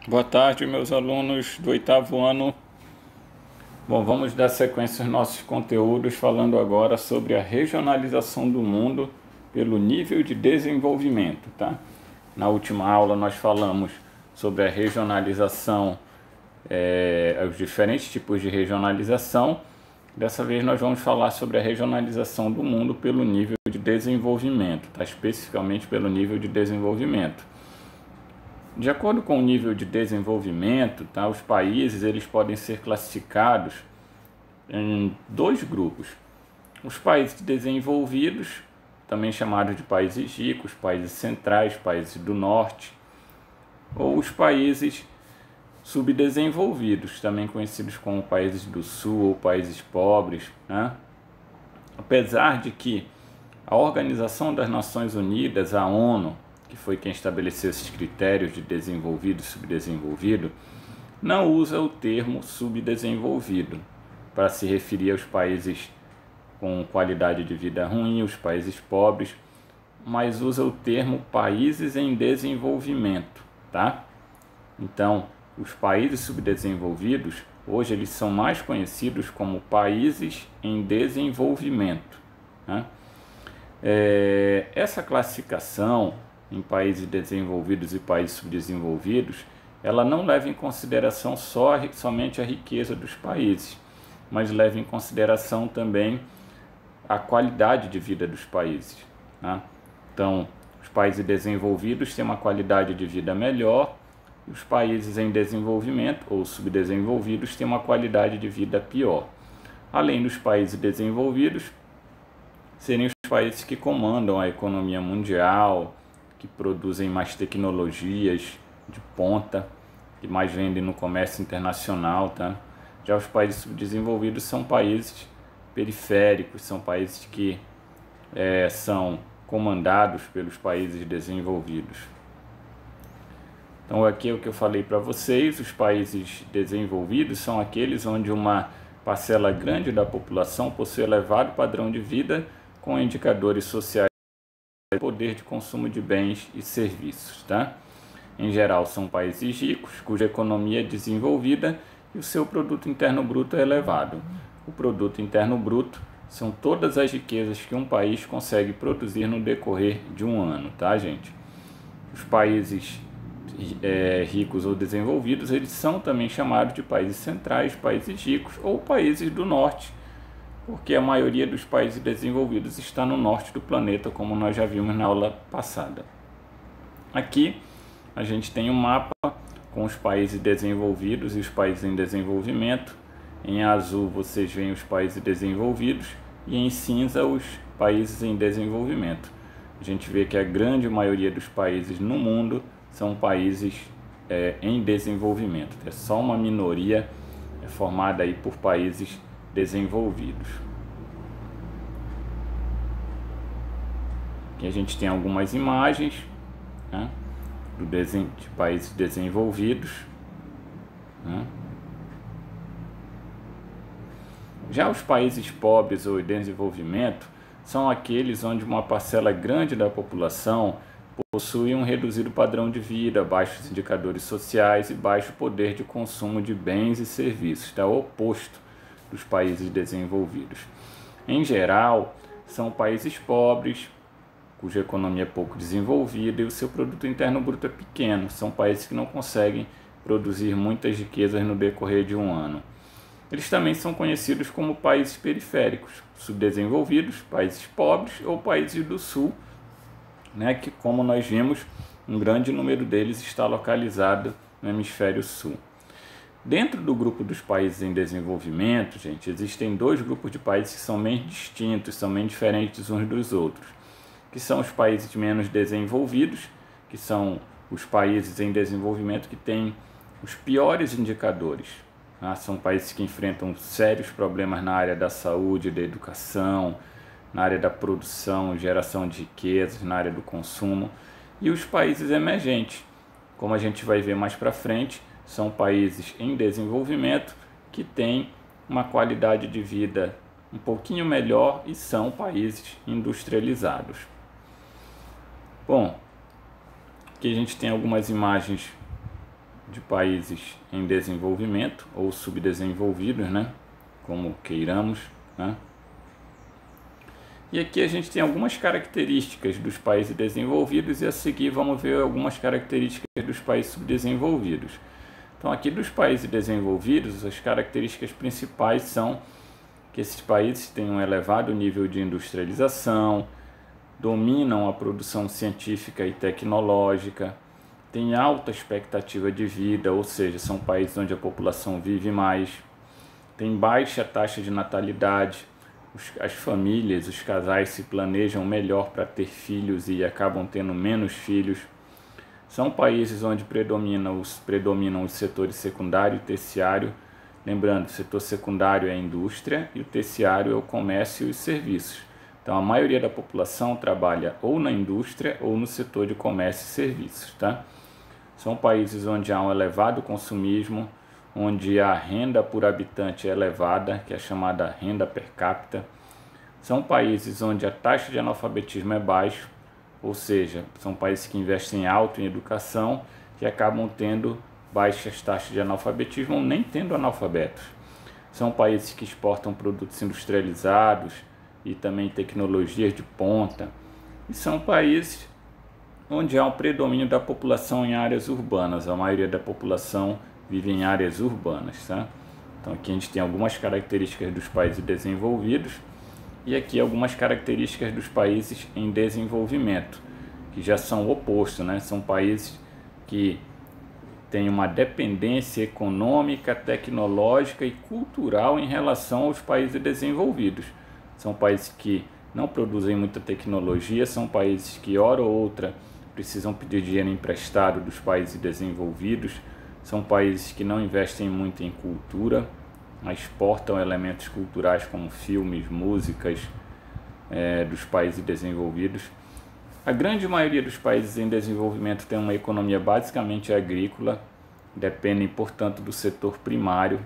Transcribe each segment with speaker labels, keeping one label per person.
Speaker 1: Boa tarde, meus alunos do oitavo ano. Bom, vamos dar sequência aos nossos conteúdos falando agora sobre a regionalização do mundo pelo nível de desenvolvimento, tá? Na última aula nós falamos sobre a regionalização, os diferentes tipos de regionalização. Dessa vez nós vamos falar sobre a regionalização do mundo pelo nível de desenvolvimento, tá? Especificamente pelo nível de desenvolvimento. De acordo com o nível de desenvolvimento, tá, os países eles podem ser classificados em dois grupos. Os países desenvolvidos, também chamados de países ricos, países centrais, países do norte, ou os países subdesenvolvidos, também conhecidos como países do sul ou países pobres, né? Apesar de que a Organização das Nações Unidas, a ONU, que foi quem estabeleceu esses critérios de desenvolvido e subdesenvolvido, não usa o termo subdesenvolvido para se referir aos países com qualidade de vida ruim, os países pobres, mas usa o termo países em desenvolvimento, tá? Então, os países subdesenvolvidos, hoje eles são mais conhecidos como países em desenvolvimento, né? Essa classificação em países desenvolvidos e países subdesenvolvidos, ela não leva em consideração somente a riqueza dos países, mas leva em consideração também a qualidade de vida dos países, né? Então, os países desenvolvidos têm uma qualidade de vida melhor, e os países em desenvolvimento ou subdesenvolvidos têm uma qualidade de vida pior. Além dos países desenvolvidos, serem os países que comandam a economia mundial, que produzem mais tecnologias de ponta, que mais vendem no comércio internacional, tá? Já os países subdesenvolvidos são países periféricos, são países que são comandados pelos países desenvolvidos. Então aqui é o que eu falei para vocês, os países desenvolvidos são aqueles onde uma parcela grande da população possui elevado padrão de vida com indicadores sociais e poder de consumo de bens e serviços, tá? Em geral, são países ricos, cuja economia é desenvolvida e o seu produto interno bruto é elevado. O produto interno bruto são todas as riquezas que um país consegue produzir no decorrer de um ano, tá, gente? Os países ricos ou desenvolvidos, eles são também chamados de países centrais, países ricos ou países do norte, porque a maioria dos países desenvolvidos está no norte do planeta, como nós já vimos na aula passada. Aqui a gente tem um mapa com os países desenvolvidos e os países em desenvolvimento. Em azul vocês veem os países desenvolvidos e em cinza os países em desenvolvimento. A gente vê que a grande maioria dos países no mundo são países em desenvolvimento. É só uma minoria formada aí por países desenvolvidos. Aqui a gente tem algumas imagens, né, de países desenvolvidos, né. Já os países pobres ou em desenvolvimento são aqueles onde uma parcela grande da população possui um reduzido padrão de vida, baixos indicadores sociais e baixo poder de consumo de bens e serviços. É o oposto dos países desenvolvidos. Em geral, são países pobres, cuja economia é pouco desenvolvida e o seu produto interno bruto é pequeno. São países que não conseguem produzir muitas riquezas no decorrer de um ano. Eles também são conhecidos como países periféricos, subdesenvolvidos, países pobres ou países do sul, né, que, como nós vimos, um grande número deles está localizado no hemisfério sul. Dentro do grupo dos países em desenvolvimento, gente, existem dois grupos de países que são bem distintos, são bem diferentes uns dos outros, que são os países menos desenvolvidos, que são os países em desenvolvimento que têm os piores indicadores, tá? São países que enfrentam sérios problemas na área da saúde, da educação, na área da produção, geração de riquezas, na área do consumo. E os países emergentes, como a gente vai ver mais para frente, são países em desenvolvimento que têm uma qualidade de vida um pouquinho melhor e são países industrializados. Bom, aqui a gente tem algumas imagens de países em desenvolvimento ou subdesenvolvidos, né? Como queiramos, né? E aqui a gente tem algumas características dos países desenvolvidos e a seguir vamos ver algumas características dos países subdesenvolvidos. Então aqui dos países desenvolvidos, as características principais são que esses países têm um elevado nível de industrialização, dominam a produção científica e tecnológica, têm alta expectativa de vida, ou seja, são países onde a população vive mais, tem baixa taxa de natalidade, as famílias, os casais se planejam melhor para ter filhos e acabam tendo menos filhos. São países onde predominam os setores secundário e terciário. Lembrando, o setor secundário é a indústria e o terciário é o comércio e os serviços. Então, a maioria da população trabalha ou na indústria ou no setor de comércio e serviços, tá? São países onde há um elevado consumismo, onde a renda por habitante é elevada, que é chamada renda per capita. São países onde a taxa de analfabetismo é baixa, ou seja, são países que investem alto em educação, que acabam tendo baixas taxas de analfabetismo ou nem tendo analfabetos. São países que exportam produtos industrializados e também tecnologias de ponta. E são países onde há um predomínio da população em áreas urbanas. A maioria da população vive em áreas urbanas, tá? Então aqui a gente tem algumas características dos países desenvolvidos e aqui algumas características dos países em desenvolvimento, que já são o oposto, né? São países que têm uma dependência econômica, tecnológica e cultural em relação aos países desenvolvidos. São países que não produzem muita tecnologia, são países que, hora ou outra, precisam pedir dinheiro emprestado dos países desenvolvidos, são países que não investem muito em cultura, mas exportam elementos culturais como filmes, músicas dos países desenvolvidos. A grande maioria dos países em desenvolvimento tem uma economia basicamente agrícola, dependem, portanto, do setor primário.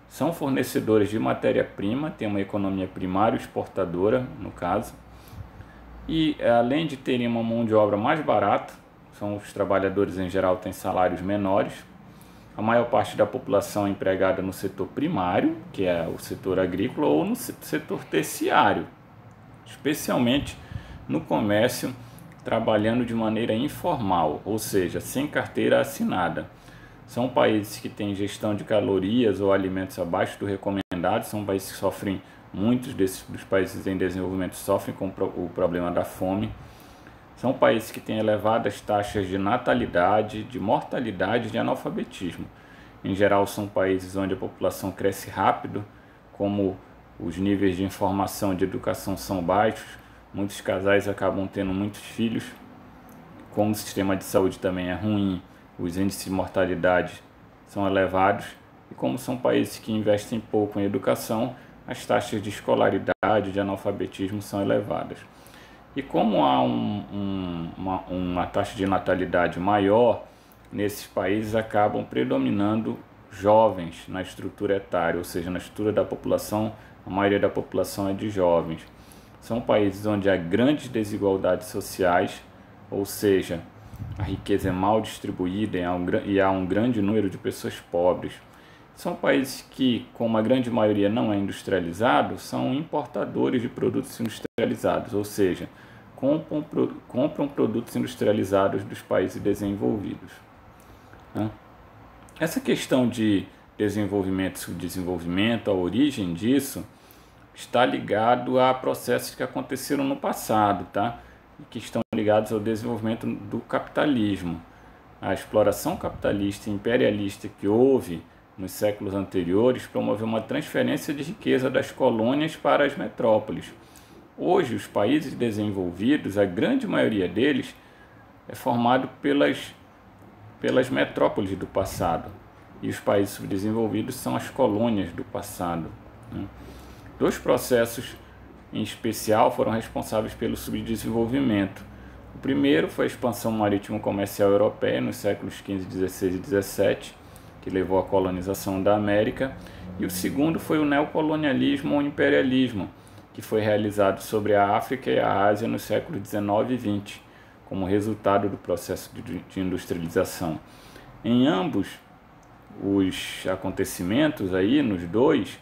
Speaker 1: São fornecedores de matéria-prima, tem uma economia primária exportadora, no caso. E, além de terem uma mão de obra mais barata, os trabalhadores em geral têm salários menores. A maior parte da população é empregada no setor primário, que é o setor agrícola, ou no setor terciário, especialmente no comércio, trabalhando de maneira informal, ou seja, sem carteira assinada. São países que têm gestão de calorias ou alimentos abaixo do recomendado, são países que sofrem, muitos dos países em desenvolvimento sofrem com o problema da fome. São países que têm elevadas taxas de natalidade, de mortalidade e de analfabetismo. Em geral, são países onde a população cresce rápido, como os níveis de informação e de educação são baixos, muitos casais acabam tendo muitos filhos, como o sistema de saúde também é ruim, os índices de mortalidade são elevados, e como são países que investem pouco em educação, as taxas de escolaridade e de analfabetismo são elevadas. E como há uma taxa de natalidade maior, nesses países acabam predominando jovens na estrutura etária, ou seja, na estrutura da população, a maioria da população é de jovens. São países onde há grandes desigualdades sociais, ou seja, a riqueza é mal distribuída e há um grande número de pessoas pobres. São países que, como a grande maioria não é industrializado, são importadores de produtos industrializados, ou seja, compram produtos industrializados dos países desenvolvidos. Essa questão de desenvolvimento e subdesenvolvimento, a origem disso, está ligado a processos que aconteceram no passado, tá? E que estão ligados ao desenvolvimento do capitalismo. A exploração capitalista e imperialista que houve nos séculos anteriores promoveu uma transferência de riqueza das colônias para as metrópoles. Hoje, os países desenvolvidos, a grande maioria deles, é formado pelas metrópoles do passado. E os países subdesenvolvidos são as colônias do passado, né? Dois processos em especial foram responsáveis pelo subdesenvolvimento. O primeiro foi a expansão marítimo-comercial europeia nos séculos XV, XVI e XVII, que levou à colonização da América. E o segundo foi o neocolonialismo ou imperialismo, que foi realizado sobre a África e a Ásia nos séculos XIX e XX, como resultado do processo de industrialização. Em ambos os acontecimentos aí, nos dois,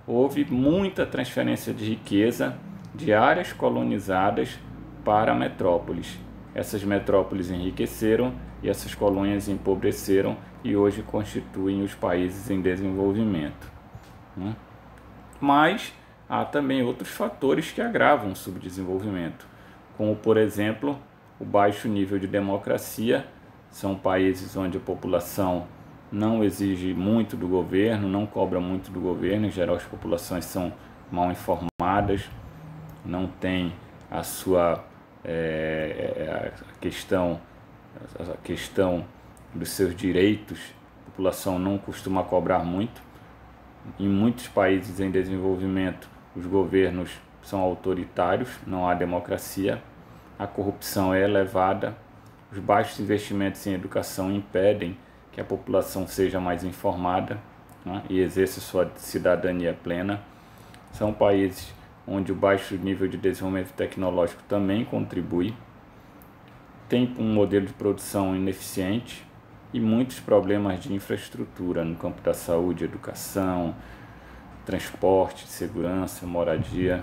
Speaker 1: houve muita transferência de riqueza de áreas colonizadas para metrópoles. Essas metrópoles enriqueceram e essas colônias empobreceram e hoje constituem os países em desenvolvimento. Mas há também outros fatores que agravam o subdesenvolvimento, como, por exemplo, o baixo nível de democracia. São países onde a população não exige muito do governo, não cobra muito do governo. Em geral, as populações são mal informadas, não têm a sua a questão dos seus direitos. A população não costuma cobrar muito. Em muitos países em desenvolvimento, os governos são autoritários, não há democracia, a corrupção é elevada, os baixos investimentos em educação impedem que a população seja mais informada, né, e exerça sua cidadania plena. São países onde o baixo nível de desenvolvimento tecnológico também contribui, tem um modelo de produção ineficiente e muitos problemas de infraestrutura no campo da saúde, educação, transporte, segurança, moradia,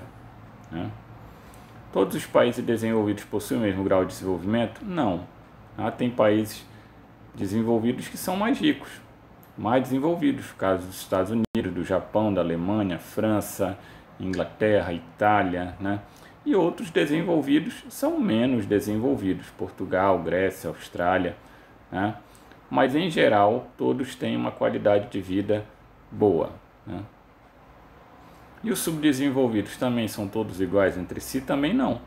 Speaker 1: né? Todos os países desenvolvidos possuem o mesmo grau de desenvolvimento? Não. Tem países desenvolvidos que são mais ricos, mais desenvolvidos, caso dos Estados Unidos, do Japão, da Alemanha, França, Inglaterra, Itália, né? E outros desenvolvidos são menos desenvolvidos, Portugal, Grécia, Austrália, né? Mas em geral todos têm uma qualidade de vida boa, né? E os subdesenvolvidos também são todos iguais entre si? Também não.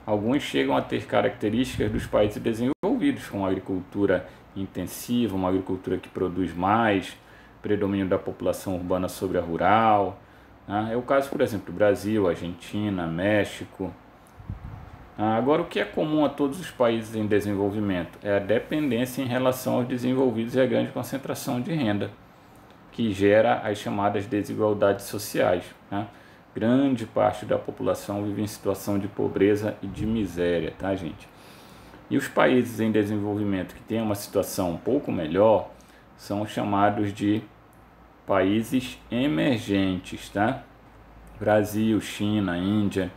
Speaker 1: Alguns chegam a ter características dos países desenvolvidos, como agricultura intensiva, uma agricultura que produz mais, predomínio da população urbana sobre a rural, né? É o caso, por exemplo, do Brasil, Argentina, México. Agora, o que é comum a todos os países em desenvolvimento é a dependência em relação aos desenvolvidos e a grande concentração de renda, que gera as chamadas desigualdades sociais, né? Grande parte da população vive em situação de pobreza e de miséria, tá, gente? E os países em desenvolvimento que têm uma situação um pouco melhor são chamados de países emergentes, tá? Brasil, China, Índia,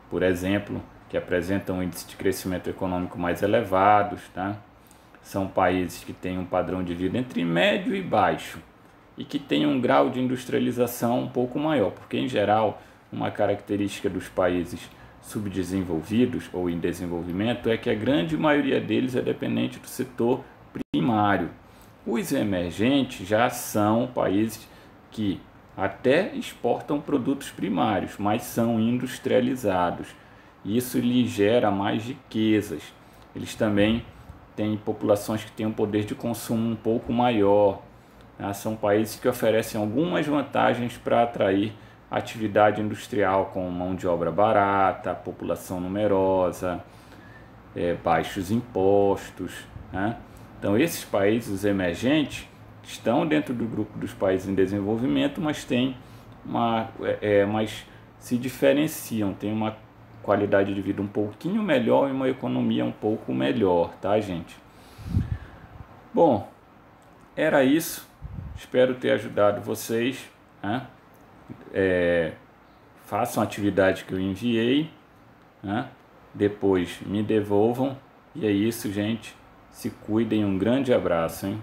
Speaker 1: por exemplo, que apresentam índices de crescimento econômico mais elevados, tá? São países que têm um padrão de vida entre médio e baixo e que têm um grau de industrialização um pouco maior, porque em geral uma característica dos países subdesenvolvidos ou em desenvolvimento é que a grande maioria deles é dependente do setor primário. Os emergentes já são países que até exportam produtos primários, mas são industrializados. Isso lhes gera mais riquezas. Eles também têm populações que têm um poder de consumo um pouco maior. São países que oferecem algumas vantagens para atrair atividade industrial, como mão de obra barata, população numerosa, baixos impostos, né? Então, esses países, os emergentes, estão dentro do grupo dos países em desenvolvimento, mas mas se diferenciam, têm uma qualidade de vida um pouquinho melhor e uma economia um pouco melhor, tá, gente? Bom, era isso. Espero ter ajudado vocês, né? Façam a atividade que eu enviei, né? Depois me devolvam. E é isso, gente. Se cuidem. Um grande abraço, hein?